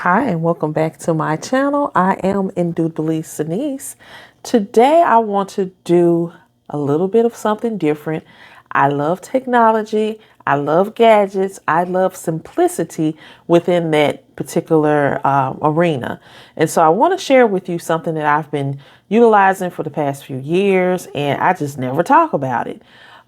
Hi, and welcome back to my channel. I am Indubitably Sanice. Today I want to do a little bit of something different. I love technology. I love gadgets. I love simplicity within that particular arena. And so I want to share with you something that I've been utilizing for the past few years, and I just never talk about it.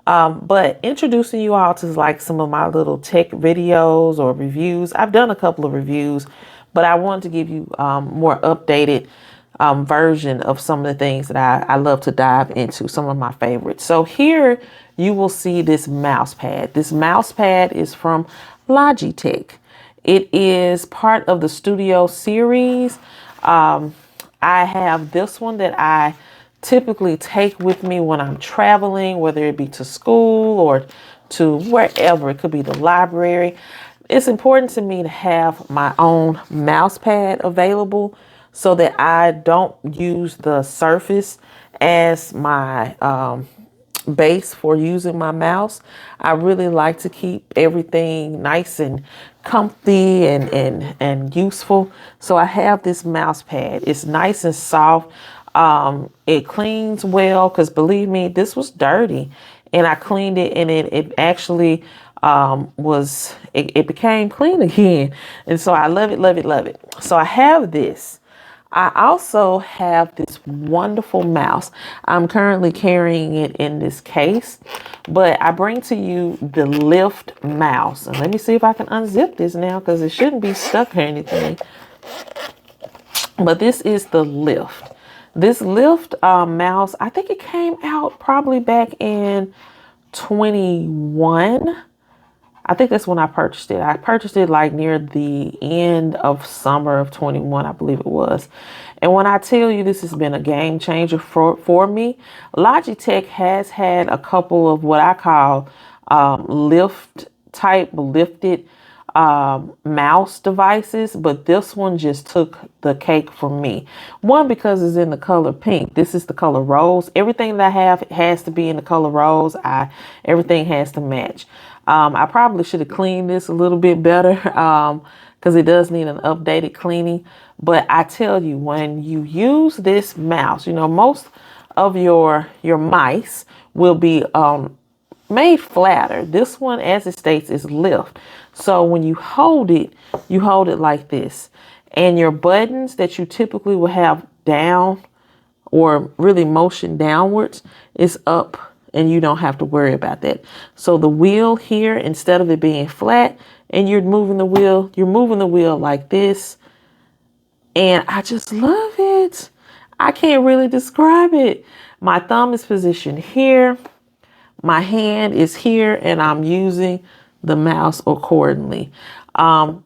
But introducing you all to like some of my little tech videos or reviews. I've done a couple of reviews, but I wanted to give you more updated version of some of the things that I love to dive into, some of my favorites. So here you will see this mouse pad. This mouse pad is from Logitech. It is part of the Studio series. I have this one that I typically take with me when I'm traveling, whether it be to school or to wherever. It could be the library. It's important to me to have my own mouse pad available so that I don't use the surface as my base for using my mouse. I really like to keep everything nice and comfy and useful. So I have this mouse pad. It's nice and soft. It cleans well because believe me, this was dirty and I cleaned it and it actually it became clean again. And so I love it, love it, love it. So I have this. I also have this wonderful mouse. I'm currently carrying it in this case, but I bring to you the Lift mouse. And let me see if I can unzip this now because it shouldn't be stuck or anything. But this is the Lift. This Lift mouse, I think it came out probably back in 21. I think that's when I purchased it. I purchased it like near the end of summer of 21, I believe it was. And when I tell you this has been a game changer for me, Logitech has had a couple of what I call lifted mouse devices, but this one just took the cake for me. One, because it's in the color pink. This is the color rose. Everything that I have has to be in the color rose. Everything has to match. I probably should have cleaned this a little bit better because it does need an updated cleaning. But I tell you, when you use this mouse, you know, most of your mice will be made flatter. This one, as it states, is lift. So when you hold it like this. And your buttons that you typically will have down or really motion downwards is up, and you don't have to worry about that. So the wheel here, instead of it being flat and you're moving the wheel like this. And I just love it. I can't really describe it. My thumb is positioned here. My hand is here, and I'm using the mouse accordingly. Do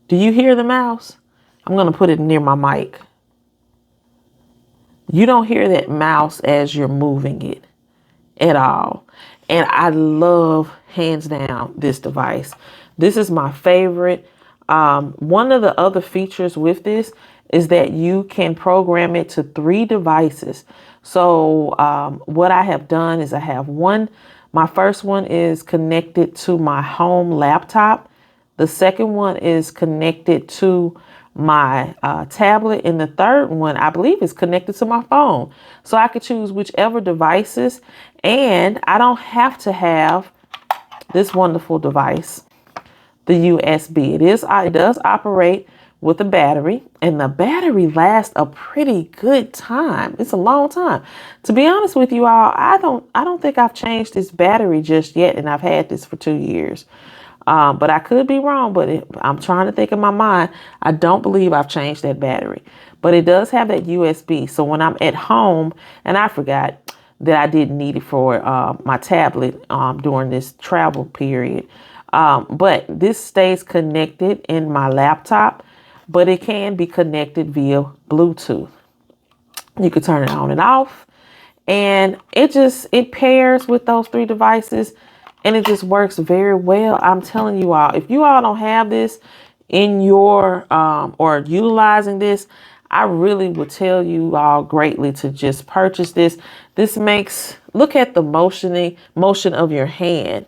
you hear the mouse? I'm going to put it near my mic. You don't hear that mouse as you're moving it at all. And I love, hands down, this device. This is my favorite. One of the other features with this is that you can program it to 3 devices. So what I have done is I have one. My first one is connected to my home laptop. The second one is connected to my tablet, and the third one I believe is connected to my phone. So I could choose whichever devices, and I don't have to have this wonderful device, the USB. It does operate with a battery, and the battery lasts a pretty good time. It's a long time. To be honest with you all, I don't think I've changed this battery just yet, and I've had this for 2 years. But I could be wrong, but I'm trying to think in my mind. I don't believe I've changed that battery, but it does have that USB. So when I'm at home, and I forgot that I didn't need it for my tablet during this travel period. But this stays connected in my laptop, but it can be connected via Bluetooth. You can turn it on and off, and it pairs with those 3 devices. And it just works very well. I'm telling you all, if you all don't have this in your or utilizing this, I really would tell you all greatly to just purchase this. This makes, look at the motion of your hand.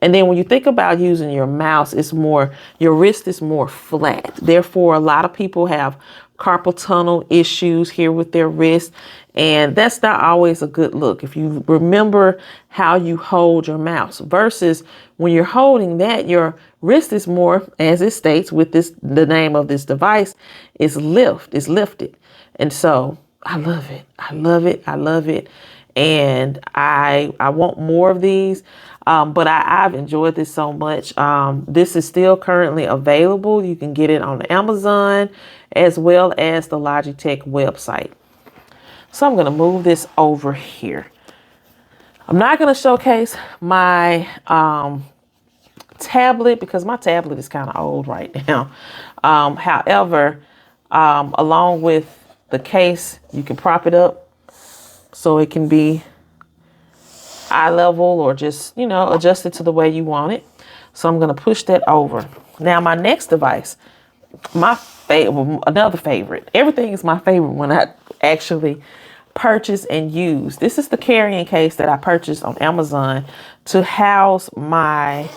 And then when you think about using your mouse, it's more, your wrist is more flat. Therefore, a lot of people have carpal tunnel issues here with their wrist. And that's not always a good look. If you remember how you hold your mouse versus when you're holding that, your wrist is more, as it states with this, the name of this device is lifted. And so I love it. I love it. I love it. And I want more of these. But I've enjoyed this so much. This is still currently available. You can get it on Amazon as well as the Logitech website. So I'm going to move this over here. I'm not going to showcase my tablet because my tablet is kind of old right now. However, along with the case, you can prop it up so it can be eye level or just, you know, adjusted to the way you want it. So I'm going to push that over. Now my next device, my favorite, another favorite. Everything is my favorite when I actually purchase and use. This is the carrying case that I purchased on Amazon to house my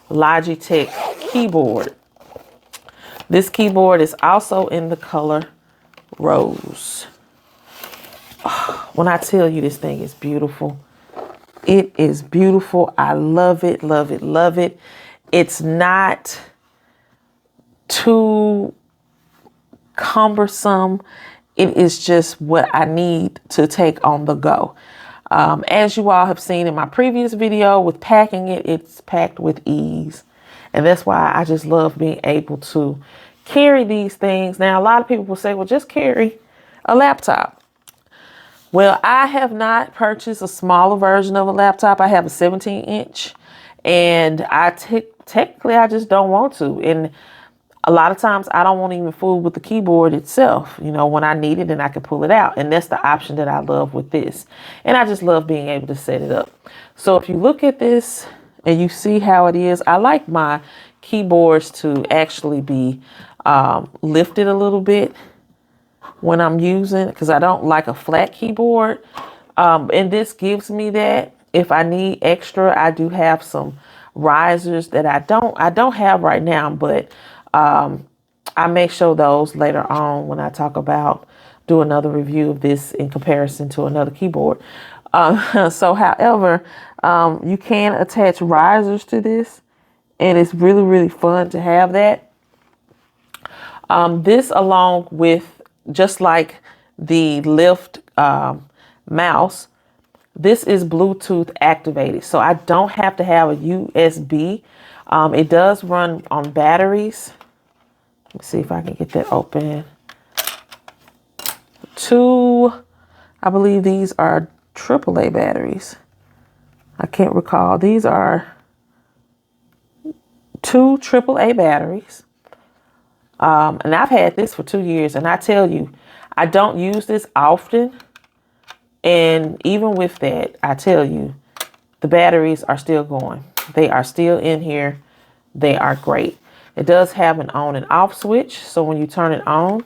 Logitech keyboard. This keyboard is also in the color rose. When I tell you this thing is beautiful, it is beautiful. I love it, love it, love it. It's not too cumbersome. It is just what I need to take on the go. As you all have seen in my previous video with packing it, it's packed with ease. And that's why I just love being able to carry these things. Now, a lot of people will say, well, just carry a laptop. Well, I have not purchased a smaller version of a laptop. I have a 17-inch and technically I just don't want to. And a lot of times I don't want to even fool with the keyboard itself, you know, when I need it and I can pull it out. And that's the option that I love with this. And I just love being able to set it up. So if you look at this and you see how it is, I like my keyboards to actually be lifted a little bit when I'm using, because I don't like a flat keyboard. And this gives me that. If I need extra, I do have some risers that I don't have right now, but I may show those later on when I talk about do another review of this in comparison to another keyboard. So however, you can attach risers to this and it's really, really fun to have that. This along with just like the lift mouse, this is Bluetooth activated. So I don't have to have a USB. It does run on batteries. Let me see if I can get that open. I believe these are AAA batteries. I can't recall. These are 2 AAA batteries. And I've had this for 2 years. And I tell you, I don't use this often. And even with that, I tell you, the batteries are still going. They are still in here. They are great. It does have an on and off switch. So when you turn it on,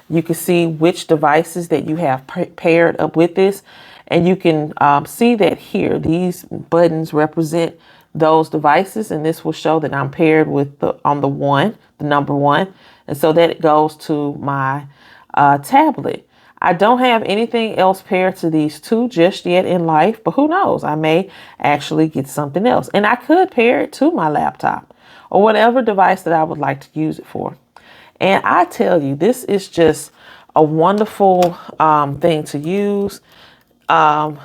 you can see which devices that you have paired up with this. And you can see that here, these buttons represent those devices. And this will show that I'm paired with the number one. And so that it goes to my tablet. I don't have anything else paired to these two just yet in life, but who knows? I may actually get something else. And I could pair it to my laptop or whatever device that I would like to use it for. And I tell you, this is just a wonderful thing to use. As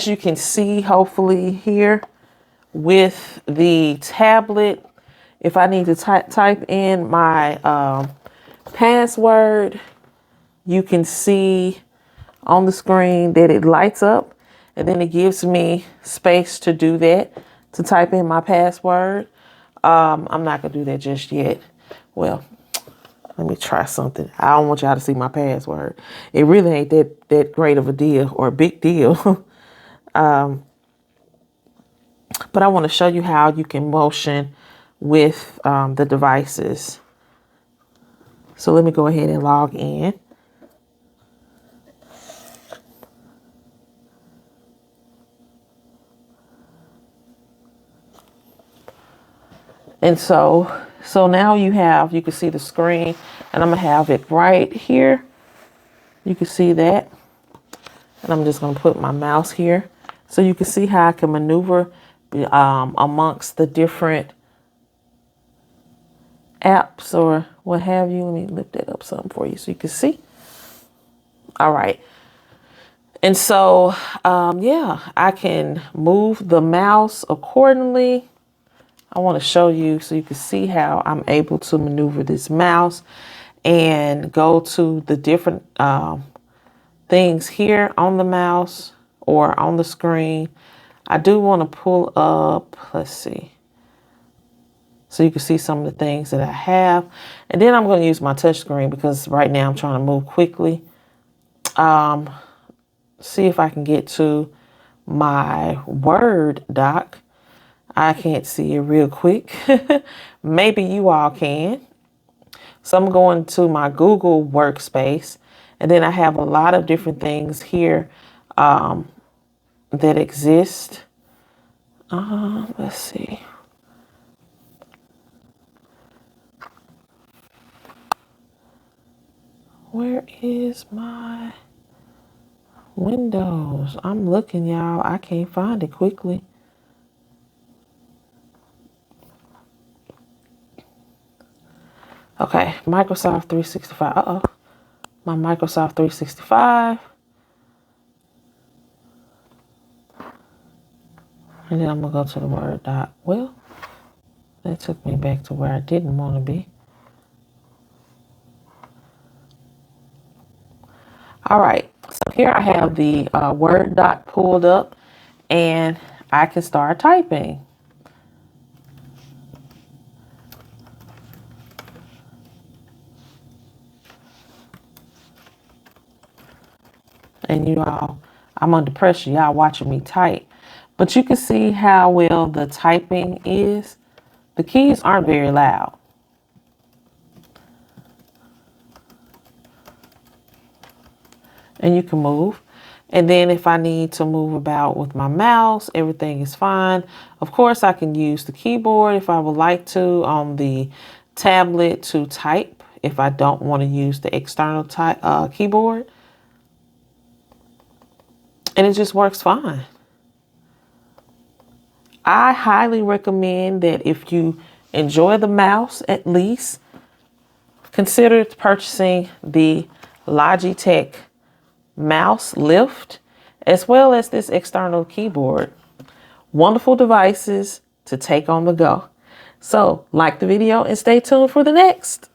you can see, hopefully here with the tablet, if I need to type in my password, you can see on the screen that it lights up and then it gives me space to do that, to type in my password. I'm not going to do that just yet. Well, let me try something. I don't want y'all to see my password. It really ain't that great of a deal or a big deal. But I want to show you how you can motion with the devices. So let me go ahead and log in. And so now you can see the screen, and I'm gonna have it right here. You can see that. And I'm just gonna put my mouse here so you can see how I can maneuver amongst the different apps or what have you. Let me lift that up some for you so you can see. All right. And so, yeah, I can move the mouse accordingly. I want to show you so you can see how I'm able to maneuver this mouse and go to the different things here on the mouse or on the screen. I do want to pull up, let's see, so you can see some of the things that I have. And then I'm going to use my touch screen because right now I'm trying to move quickly. See if I can get to my Word doc. I can't see it real quick. Maybe you all can. So I'm going to my Google workspace, and then I have a lot of different things here that exist. Let's see. Where is my Windows? I'm looking, y'all. I can't find it quickly. Okay, Microsoft 365. Uh-oh. My Microsoft 365. And then I'm going to go to the Word doc. Well, that took me back to where I didn't want to be. All right, so here I have the Word doc pulled up, and I can start typing. And you all, I'm under pressure. Y'all watching me type. But you can see how well the typing is. The keys aren't very loud. And you can move. And then if I need to move about with my mouse, everything is fine. Of course, I can use the keyboard if I would like to on the tablet to type if I don't want to use the external keyboard. And it just works fine. I highly recommend that if you enjoy the mouse, at least consider purchasing the Logitech mouse lift, as well as this external keyboard. Wonderful devices to take on the go. So like the video and stay tuned for the next.